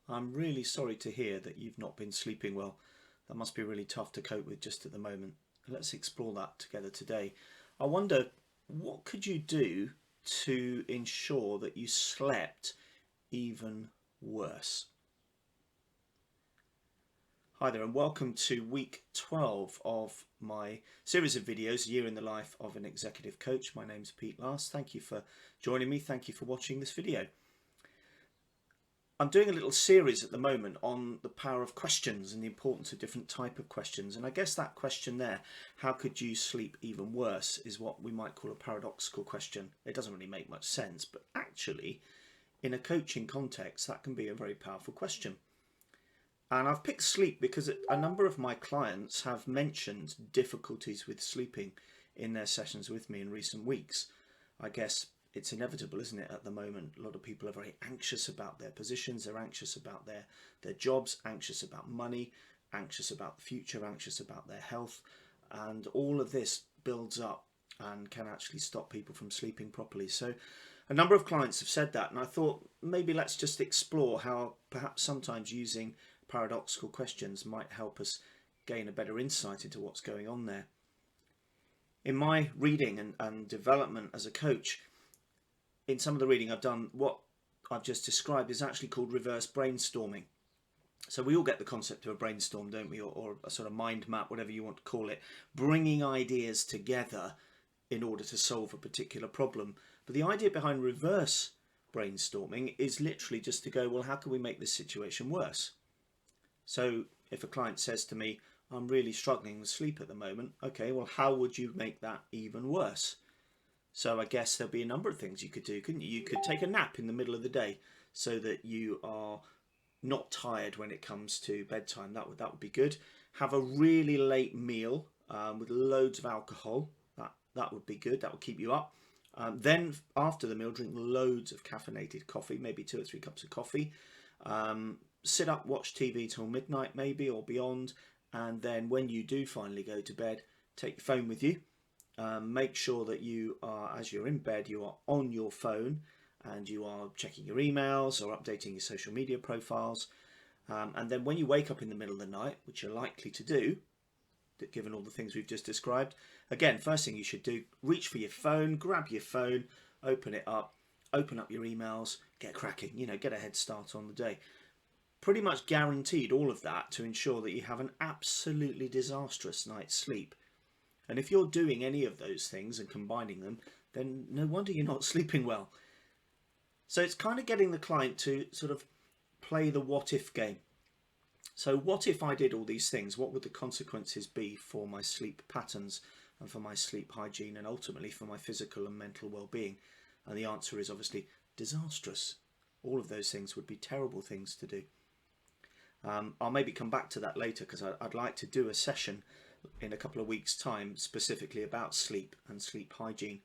I'm really sorry to hear that you've not been sleeping well. That must be really tough to cope with just at the moment. Let's explore that together today. I wonder, what could you do to ensure that you slept even worse? Hi there and welcome to week 12 of my series of videos, A Year in the Life of an Executive Coach. My name's Pete Last. Thank you for joining me. Thank you for watching this video. I'm doing a little series at the moment on the power of questions and the importance of different type of questions. And I guess that question there, how could you sleep even worse, is what we might call a paradoxical question. It doesn't really make much sense, but actually in a coaching context, that can be a very powerful question. And I've picked sleep because a number of my clients have mentioned difficulties with sleeping in their sessions with me in recent weeks. I guess it's inevitable, isn't it, at the moment? A lot of people are very anxious about their positions, they're anxious about their jobs, anxious about money, anxious about the future, anxious about their health. And all of this builds up and can actually stop people from sleeping properly. So a number of clients have said that, and I thought maybe let's just explore how perhaps sometimes using paradoxical questions might help us gain a better insight into what's going on there. In my reading and development as a coach, in some of the reading I've done, what I've just described is actually called reverse brainstorming. So we all get the concept of a brainstorm, don't we, or a sort of mind map, whatever you want to call it, bringing ideas together in order to solve a particular problem. But the idea behind reverse brainstorming is literally just to go, well, how can we make this situation worse? So if a client says to me, I'm really struggling with sleep at the moment, okay, well, how would you make that even worse? So I guess there'll be a number of things you could do, couldn't you? You could take a nap in the middle of the day so that you are not tired when it comes to bedtime. That would be good. Have a really late meal with loads of alcohol. That would be good. That will keep you up. Then after the meal, drink loads of caffeinated coffee, maybe 2 or 3 cups of coffee. Sit up, watch TV till midnight maybe or beyond. And then when you do finally go to bed, take your phone with you. Make sure that you are, as you're in bed, you are on your phone and you are checking your emails or updating your social media profiles. And then when you wake up in the middle of the night, which you're likely to do, given all the things we've just described, again, first thing you should do, reach for your phone, grab your phone, open it up, open up your emails, get cracking, get a head start on the day. Pretty much guaranteed all of that to ensure that you have an absolutely disastrous night's sleep. And if you're doing any of those things and combining them, then no wonder you're not sleeping well. So it's kind of getting the client to sort of play the what if game. So what if I did all these things? What would the consequences be for my sleep patterns and for my sleep hygiene and ultimately for my physical and mental well-being? And the answer is obviously disastrous. All of those things would be terrible things to do. I'll maybe come back to that later because I'd like to do a session in a couple of weeks' time specifically about sleep and sleep hygiene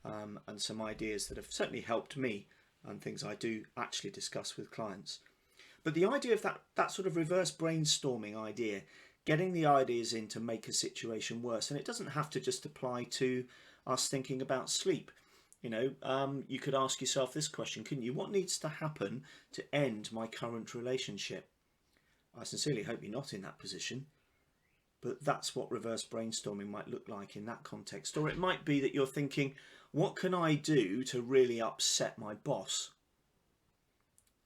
and some ideas that have certainly helped me and things I do actually discuss with clients. But the idea of that sort of reverse brainstorming idea, getting the ideas in to make a situation worse, and it doesn't have to just apply to us thinking about sleep. You could ask yourself this question, couldn't you? What needs to happen to end my current relationship? I sincerely hope you're not in that position. But that's what reverse brainstorming might look like in that context. Or it might be that you're thinking, what can I do to really upset my boss?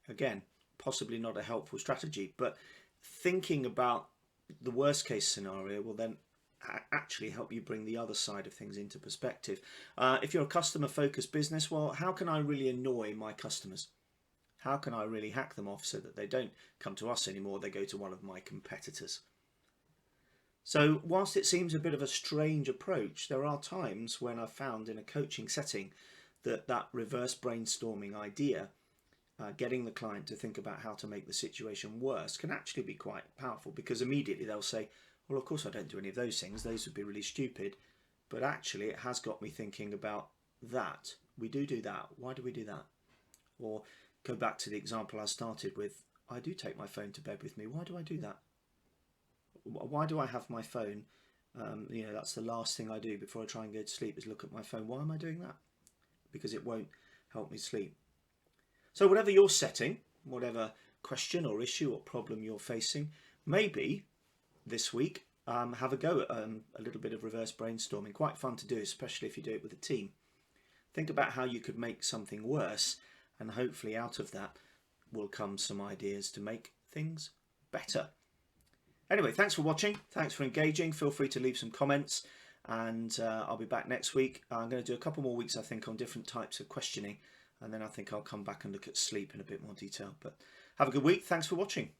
Again, possibly not a helpful strategy, but thinking about the worst case scenario will then actually help you bring the other side of things into perspective. If you're a customer focused business, well, how can I really annoy my customers? How can I really hack them off so that they don't come to us anymore, they go to one of my competitors? So whilst it seems a bit of a strange approach, there are times when I've found in a coaching setting that reverse brainstorming idea, getting the client to think about how to make the situation worse, can actually be quite powerful, because immediately they'll say, well, of course I don't do any of those things, those would be really stupid, but actually it has got me thinking about that. We do that. Why do we do that? Or go back to the example I started with, I do take my phone to bed with me. Why do I do that? Why do I have my phone? That's the last thing I do before I try and go to sleep, is look at my phone. Why am I doing that? Because it won't help me sleep. So whatever your setting, whatever question or issue or problem you're facing, maybe this week have a go at a little bit of reverse brainstorming. Quite fun to do, especially if you do it with a team. Think about how you could make something worse, and hopefully out of that will come some ideas to make things better. Anyway, thanks for watching. Thanks for engaging. Feel free to leave some comments, and I'll be back next week. I'm going to do a couple more weeks, I think, on different types of questioning, and then I think I'll come back and look at sleep in a bit more detail. But have a good week. Thanks for watching.